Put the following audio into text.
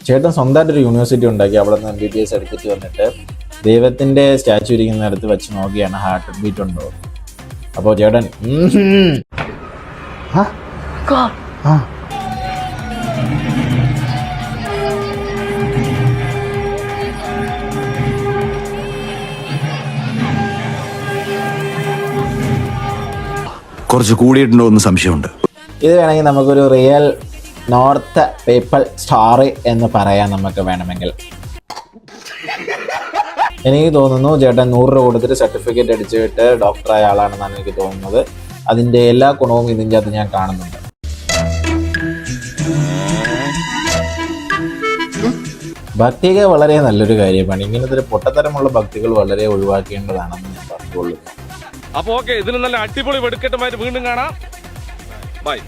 ചേട്ടൻ സ്വന്തമായിട്ടൊരു യൂണിവേഴ്സിറ്റി ഉണ്ടാക്കി അവിടെ നിന്ന് MBBS എടുത്തിട്ട് വന്നിട്ട് ദൈവത്തിൻ്റെ സ്റ്റാച്ചു ഇരിക്കുന്നിടത്ത് വെച്ച് നോക്കിയാണ് ഹാർട്ട് ബീറ്റ് ഉണ്ടോ. അപ്പോൾ ചേട്ടൻ കുറച്ച് കൂടിയിട്ടുണ്ടോ എന്ന് സംശയമുണ്ട്. ഇത് വേണമെങ്കിൽ നമുക്കൊരു റിയൽ നോർത്ത് പീപ്പിൾ സ്റ്റോറി എന്ന് പറയാൻ നമുക്ക് വേണമെങ്കിൽ. എനിക്ക് തോന്നുന്നു ചേട്ടൻ 100 രൂപ കൊടുത്തിട്ട് സർട്ടിഫിക്കറ്റ് അടിച്ചിട്ട് ഡോക്ടറായ ആളാണെന്നാണ് എനിക്ക് തോന്നുന്നത്. അതിൻ്റെ എല്ലാ ഗുണവും ഇതിൻ്റെ അത് ഞാൻ കാണുന്നുണ്ട്. ഭക്തിക വളരെ നല്ലൊരു കാര്യമാണ്. ഇങ്ങനത്തെ ഒരു പൊട്ടത്തരമുള്ള ഭക്തികൾ വളരെ ഒഴിവാക്കേണ്ടതാണെന്ന് ഞാൻ പറഞ്ഞുകൊള്ളുന്നു. അപ്പോൾ ഓക്കെ, ഇതിന് നല്ല അടിപൊളി വെടിക്കെട്ടുമായിട്ട് വീണ്ടും കാണാം. ബൈ.